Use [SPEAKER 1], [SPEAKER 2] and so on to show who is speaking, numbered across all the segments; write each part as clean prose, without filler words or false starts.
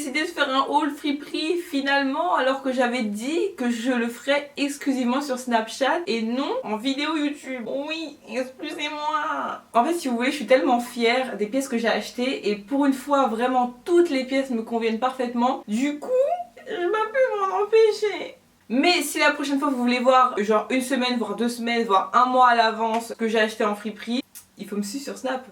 [SPEAKER 1] décidé de faire un haul Friperie finalement, alors que j'avais dit que je le ferais exclusivement sur Snapchat et non en vidéo YouTube. Oui, excusez-moi. En fait, si vous voulez, je suis tellement fière des pièces que j'ai achetées et pour une fois, vraiment, toutes les pièces me conviennent parfaitement. Du coup, je peux m'en empêcher. Mais si la prochaine fois vous voulez voir genre une semaine, voire 2 semaines, voire un mois à l'avance que j'ai acheté en friperie, il faut me suivre sur Snap.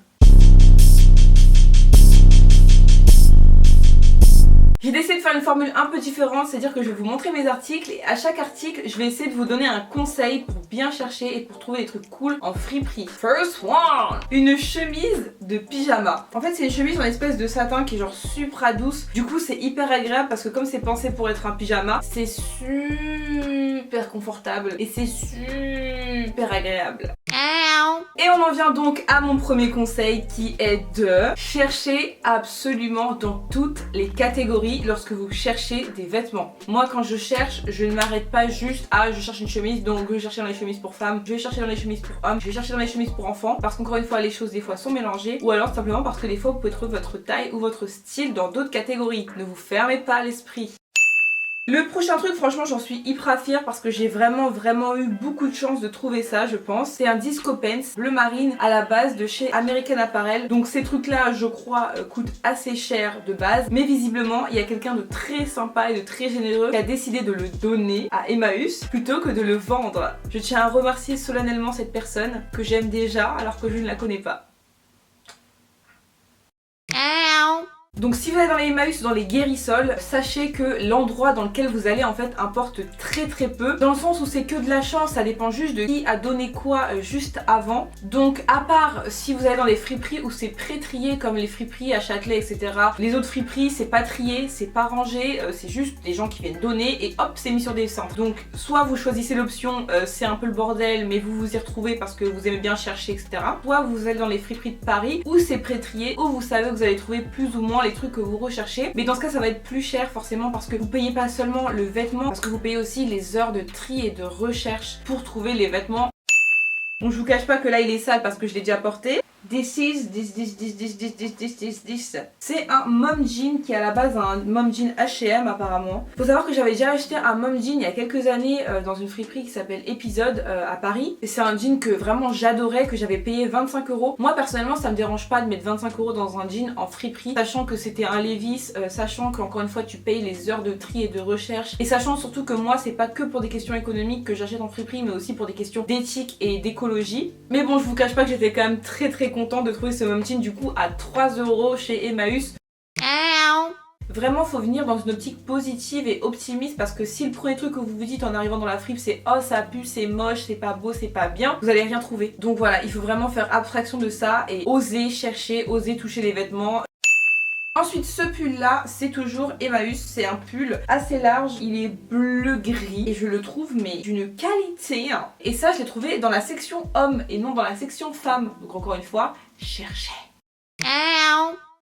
[SPEAKER 1] J'ai décidé de faire une formule un peu différente, c'est-à-dire que je vais vous montrer mes articles et à chaque article, je vais essayer de vous donner un conseil pour bien chercher et pour trouver des trucs cool en friperie. First one! Une chemise de pyjama. En fait, c'est une chemise en espèce de satin qui est genre super douce. Du coup, c'est hyper agréable parce que comme c'est pensé pour être un pyjama, c'est super confortable et c'est super agréable. Et on en vient donc à mon premier conseil qui est de chercher absolument dans toutes les catégories lorsque vous cherchez des vêtements. Moi quand je cherche, je ne m'arrête pas juste à je cherche une chemise, donc je vais chercher dans les chemises pour femmes, je vais chercher dans les chemises pour hommes, je vais chercher dans les chemises pour enfants, parce qu'encore une fois les choses des fois sont mélangées, ou alors simplement parce que des fois vous pouvez trouver votre taille ou votre style dans d'autres catégories. Ne vous fermez pas l'esprit. Le prochain truc, franchement j'en suis hyper fière parce que j'ai vraiment eu beaucoup de chance de trouver ça, je pense. C'est un disco pants bleu marine à la base de chez American Apparel. Donc ces trucs là je crois coûtent assez cher de base, mais visiblement il y a quelqu'un de très sympa et de très généreux qui a décidé de le donner à Emmaüs plutôt que de le vendre. Je tiens à remercier solennellement cette personne que j'aime déjà alors que je ne la connais pas. Donc si vous allez dans les Emmaüs ou dans les Guérisols, sachez que l'endroit dans lequel vous allez en fait importe très peu, dans le sens où c'est que de la chance, ça dépend juste de qui a donné quoi juste avant. Donc à part si vous allez dans les friperies où c'est pré-trié comme les friperies à Châtelet etc, les autres friperies c'est pas trié, c'est pas rangé, c'est juste des gens qui viennent donner et hop c'est mis sur des centres. Donc soit vous choisissez l'option c'est un peu le bordel mais vous vous y retrouvez parce que vous aimez bien chercher etc, soit vous allez dans les friperies de Paris où c'est pré-trié, où vous savez que vous allez trouver plus ou moins les trucs que vous recherchez, mais dans ce cas ça va être plus cher forcément parce que vous payez pas seulement le vêtement, parce que vous payez aussi les heures de tri et de recherche pour trouver les vêtements. Bon je vous cache pas que là il est sale parce que je l'ai déjà porté. This. C'est un mom jean qui est à la base un mom jean H&M apparemment. Faut savoir que j'avais déjà acheté un mom jean il y a quelques années dans une friperie qui s'appelle Épisode à Paris. Et c'est un jean que vraiment j'adorais, que j'avais payé 25 €. Moi personnellement ça me dérange pas de mettre 25 € dans un jean en friperie, sachant que c'était un Levi's, sachant qu'encore une fois tu payes les heures de tri et de recherche, et sachant surtout que moi c'est pas que pour des questions économiques que j'achète en friperie, mais aussi pour des questions d'éthique et d'écologie. Mais bon je vous cache pas que j'étais quand même très content de trouver ce mom jean du coup à 3 € chez Emmaüs. Vraiment faut venir dans une optique positive et optimiste parce que si le premier truc que vous vous dites en arrivant dans la fripe c'est oh ça pue, c'est moche, c'est pas beau, c'est pas bien, vous allez rien trouver. Donc voilà, il faut vraiment faire abstraction de ça et oser chercher, oser toucher les vêtements. Ensuite ce pull là c'est toujours Emmaüs, c'est un pull assez large, il est bleu gris et je le trouve mais d'une qualité hein. Et ça je l'ai trouvé dans la section homme et non dans la section femme, donc encore une fois cherchez.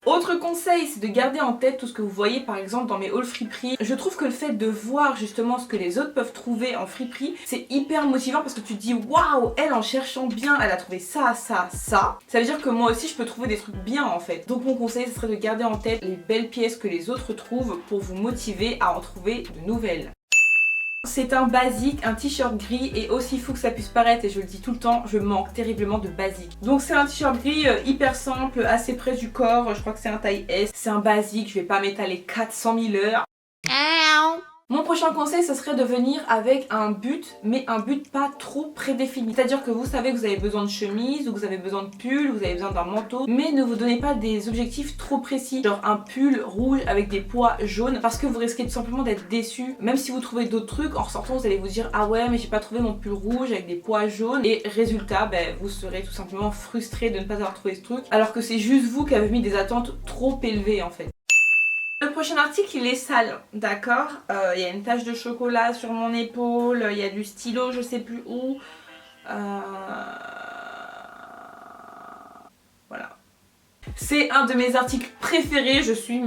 [SPEAKER 1] Autre conseil, c'est de garder en tête tout ce que vous voyez par exemple dans mes hauls friperies. Je trouve que le fait de voir justement ce que les autres peuvent trouver en friperie, c'est hyper motivant parce que tu te dis waouh, elle en cherchant bien, elle a trouvé ça. Ça veut dire que moi aussi je peux trouver des trucs bien en fait. Donc mon conseil ce serait de garder en tête les belles pièces que les autres trouvent pour vous motiver à en trouver de nouvelles. C'est un basique, un t-shirt gris, et aussi fou que ça puisse paraître et je le dis tout le temps, je manque terriblement de basique. Donc c'est un t-shirt gris hyper simple, assez près du corps, je crois que c'est un taille S. C'est un basique, je vais pas m'étaler 400 000 heures. Mon prochain conseil ce serait de venir avec un but, mais un but pas trop prédéfini. C'est-à-dire que vous savez que vous avez besoin de chemise, ou que vous avez besoin de pull, ou vous avez besoin d'un manteau, mais ne vous donnez pas des objectifs trop précis. Genre un pull rouge avec des pois jaunes, parce que vous risquez tout simplement d'être déçu. Même si vous trouvez d'autres trucs, en ressortant vous allez vous dire ah ouais mais j'ai pas trouvé mon pull rouge avec des pois jaunes. Et résultat, vous serez tout simplement frustré de ne pas avoir trouvé ce truc, alors que c'est juste vous qui avez mis des attentes trop élevées en fait. Le prochain article il est sale, d'accord, il y a une tache de chocolat sur mon épaule, il y a du stylo je sais plus où, voilà. C'est un de mes articles préférés, je suis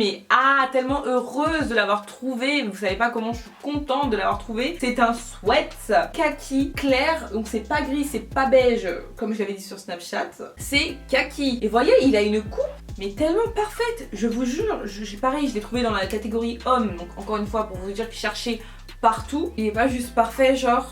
[SPEAKER 1] tellement heureuse de l'avoir trouvé. Vous savez pas comment je suis contente de l'avoir trouvé. C'est un sweat kaki clair, donc c'est pas gris, c'est pas beige comme je l'avais dit sur Snapchat. C'est kaki. Et voyez, il a une coupe mais tellement parfaite, je vous jure. Pareil, je l'ai trouvé dans la catégorie homme, donc encore une fois pour vous dire que cherchez partout. Il est pas juste parfait genre...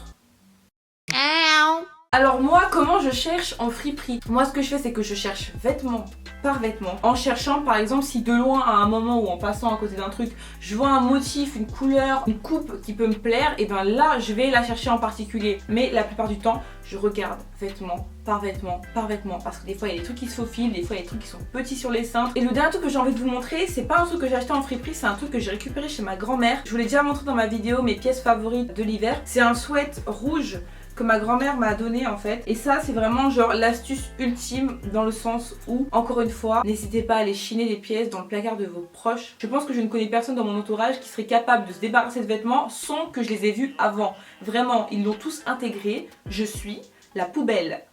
[SPEAKER 1] Alors moi, comment je cherche en friperie? Moi, ce que je fais, c'est que je cherche vêtement par vêtement. En cherchant, par exemple, si de loin, à un moment ou en passant à côté d'un truc, je vois un motif, une couleur, une coupe qui peut me plaire, et bien là, je vais la chercher en particulier. Mais la plupart du temps, je regarde vêtement par vêtement par vêtement. Parce que des fois, il y a des trucs qui se faufilent, des fois, il y a des trucs qui sont petits sur les seins. Et le dernier truc que j'ai envie de vous montrer, c'est pas un truc que j'ai acheté en friperie, c'est un truc que j'ai récupéré chez ma grand-mère. Je vous l'ai déjà montré dans ma vidéo, mes pièces favorites de l'hiver. C'est un sweat rouge que ma grand-mère m'a donné en fait, et ça c'est vraiment genre l'astuce ultime dans le sens où, encore une fois, n'hésitez pas à aller chiner des pièces dans le placard de vos proches. Je pense que je ne connais personne dans mon entourage qui serait capable de se débarrasser de vêtements sans que je les ai vus avant. Vraiment, ils l'ont tous intégré. Je suis la poubelle.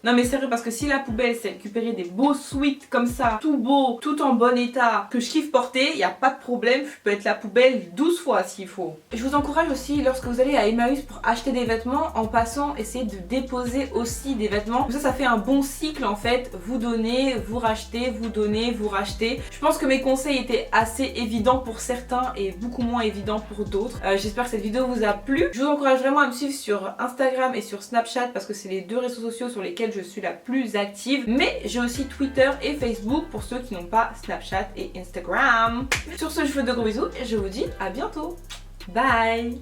[SPEAKER 1] Non mais sérieux, parce que si la poubelle c'est récupérer des beaux sweats comme ça, tout beau, tout en bon état, que je kiffe porter, y a pas de problème, je peux être la poubelle 12 fois s'il faut. Je vous encourage aussi, lorsque vous allez à Emmaüs pour acheter des vêtements, en passant, essayez de déposer aussi des vêtements. Ça fait un bon cycle en fait, vous donnez, vous rachetez, vous donnez, vous rachetez. Je pense que mes conseils étaient assez évidents pour certains et beaucoup moins évidents pour d'autres. J'espère que cette vidéo vous a plu. Je vous encourage vraiment à me suivre sur Instagram et sur Snapchat parce que c'est les deux réseaux sociaux sur lesquels je suis la plus active, mais j'ai aussi Twitter et Facebook pour ceux qui n'ont pas Snapchat et Instagram. Sur ce, je vous fais de gros bisous et je vous dis à bientôt. Bye.